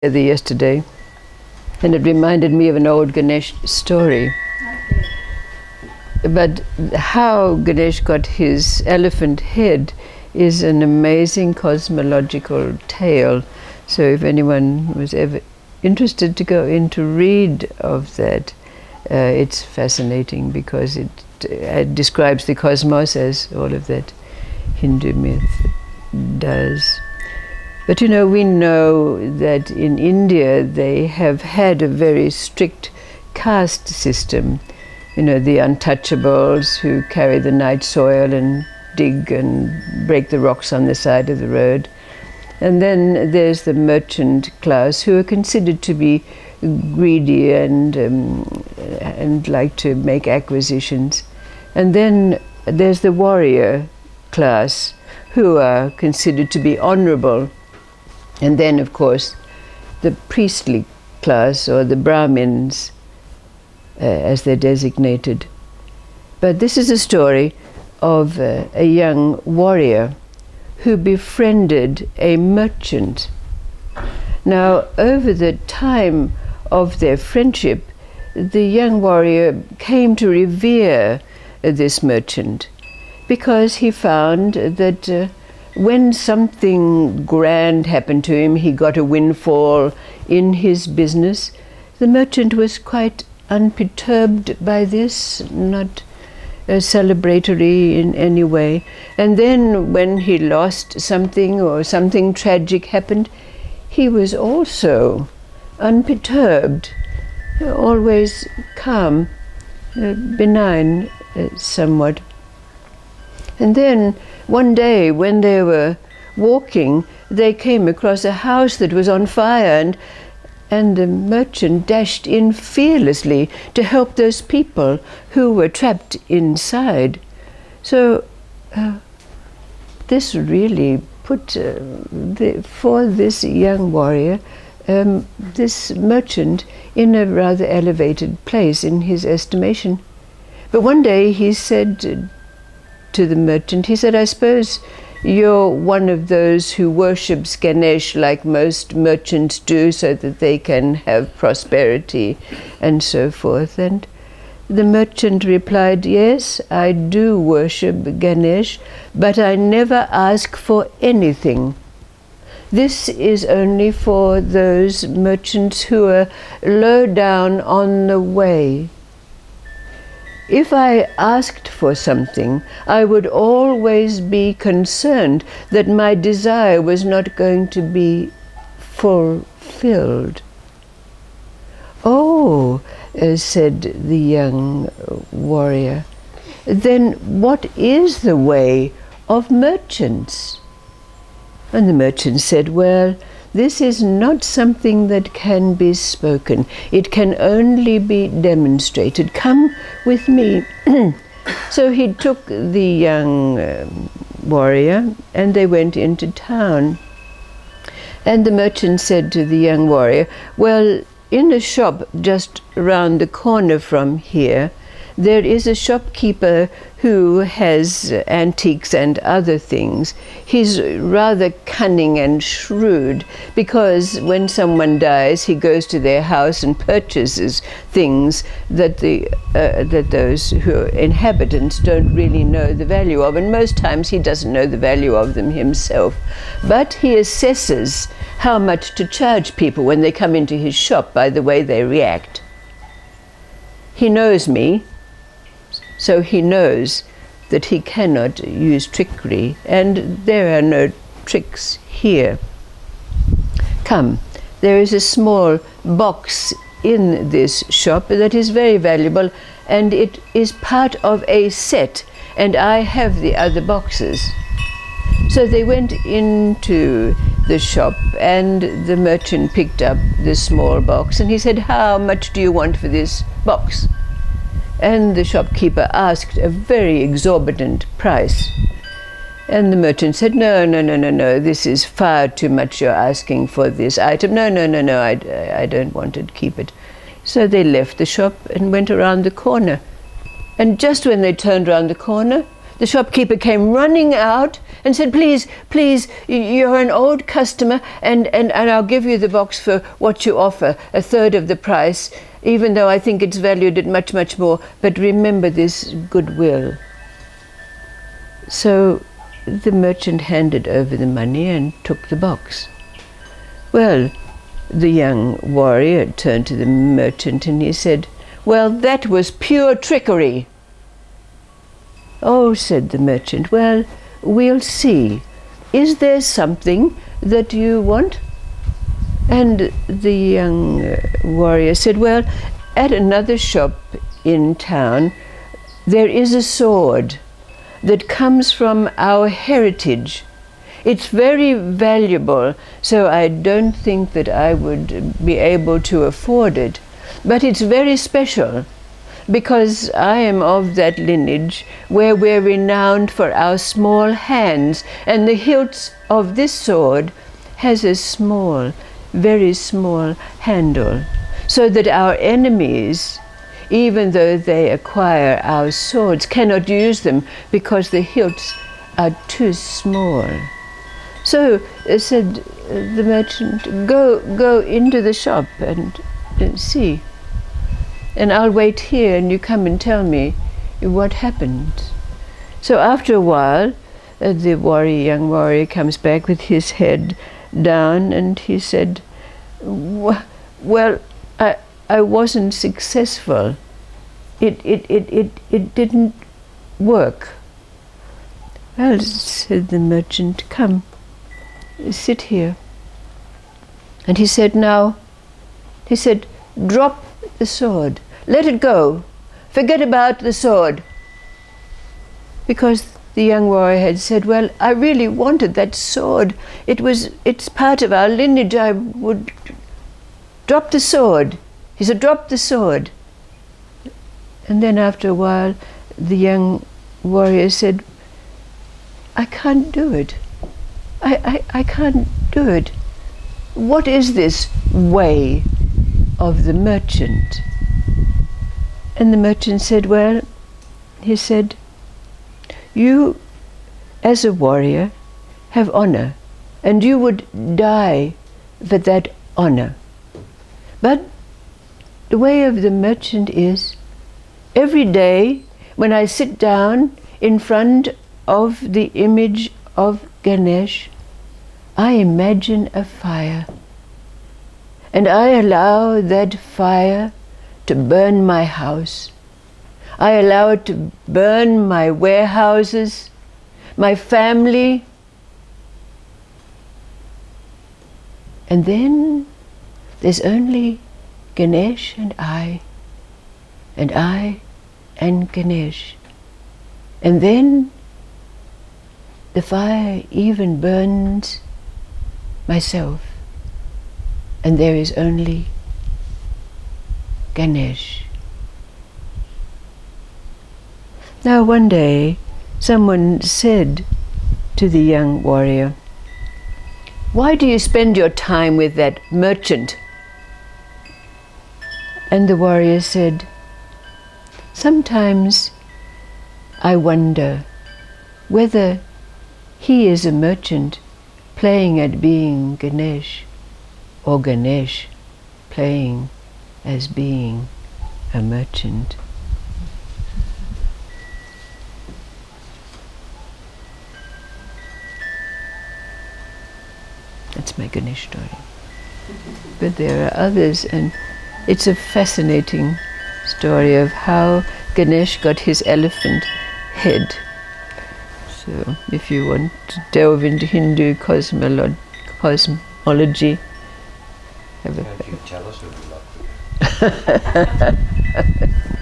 yesterday, and it reminded me of an old Ganesh story. But how Ganesh got his elephant head is an amazing cosmological tale. So if anyone was ever interested to go in to read of that, it's fascinating because it describes the cosmos as all of that Hindu myth does. But we know that in India they have had a very strict caste system. The untouchables who carry the night soil and dig and break the rocks on the side of the road. And then there's the merchant class who are considered to be greedy and like to make acquisitions. And then there's the warrior class who are considered to be honorable. And then, of course, the priestly class, or the Brahmins, as they're designated. But this is a story of a young warrior who befriended a merchant. Now, over the time of their friendship, the young warrior came to revere this merchant because he found that when something grand happened to him, he got a windfall in his business, the merchant was quite unperturbed by this, not celebratory in any way. And then when he lost something or something tragic happened, he was also unperturbed, always calm, benign somewhat. And then one day when they were walking, they came across a house that was on fire, and the merchant dashed in fearlessly to help those people who were trapped inside. So this really put, for this young warrior, this merchant in a rather elevated place in his estimation. But one day he said to the merchant, he said, "I suppose you're one of those who worships Ganesh like most merchants do so that they can have prosperity and so forth." And the merchant replied, "Yes, I do worship Ganesh, but I never ask for anything. This is only for those merchants who are low down on the way. If I asked for something, I would always be concerned that my desire was not going to be fulfilled." "Oh," said the young warrior, "then what is the way of merchants?" And the merchant said, "Well, this is not something that can be spoken. It can only be demonstrated. Come with me." So he took the young warrior and they went into town. And the merchant said to the young warrior, "Well, in a shop just round the corner from here, there is a shopkeeper who has antiques and other things. He's rather cunning and shrewd because when someone dies, he goes to their house and purchases things that those who are inhabitants don't really know the value of, and most times he doesn't know the value of them himself. But he assesses how much to charge people when they come into his shop by the way they react. He knows me, so he knows that he cannot use trickery, and there are no tricks here. Come, there is a small box in this shop that is very valuable, and it is part of a set, and I have the other boxes." So they went into the shop, and the merchant picked up the small box, and he said, "How much do you want for this box?" And the shopkeeper asked a very exorbitant price. And the merchant said, No, this is far too much you're asking for this item. No, I don't want it, keep it." So they left the shop and went around the corner. And just when they turned around the corner, the shopkeeper came running out and said, please, you're an old customer, and I'll give you the box for what you offer, a third of the price, even though I think it's valued at much, much more. But remember this goodwill. So the merchant handed over the money and took the box. Well, the young warrior turned to the merchant and he said, well, that was pure trickery. Oh, said the merchant, well, we'll see. Is there something that you want? And the young warrior said, well, at another shop in town, there is a sword that comes from our heritage. It's very valuable, so I don't think that I would be able to afford it. But it's very special, because I am of that lineage where we're renowned for our small hands, and the hilt of this sword has a small, very small handle, so that our enemies, even though they acquire our swords, cannot use them because the hilts are too small. So said the merchant, go into the shop and see. And I'll wait here and you come and tell me what happened. So after a while, the young warrior comes back with his head down and he said, well, I wasn't successful. It didn't work. Well, said the merchant, come, sit here. And he said, drop the sword. Let it go. Forget about the sword. Because the young warrior had said, well, I really wanted that sword. It's part of our lineage. I would drop the sword. He said, drop the sword. And then after a while, the young warrior said, I can't do it. I can't do it. What is this way of the merchant? And the merchant said, well, he said, you as a warrior have honor, and you would die for that honor. But the way of the merchant is, every day when I sit down in front of the image of Ganesh, I imagine a fire, and I allow that fire to burn my house. I allow it to burn my warehouses, my family. And then there's only Ganesh and I and Ganesh. And then the fire even burns myself, and there is only Ganesh. Now one day someone said to the young warrior, why do you spend your time with that merchant? And the warrior said, sometimes I wonder whether he is a merchant playing at being Ganesh, or Ganesh playing as being a merchant. That's my Ganesh story. But there are others, and it's a fascinating story of how Ganesh got his elephant head. So if you want to delve into Hindu cosmology, have a Can't you tell us, or would you love to?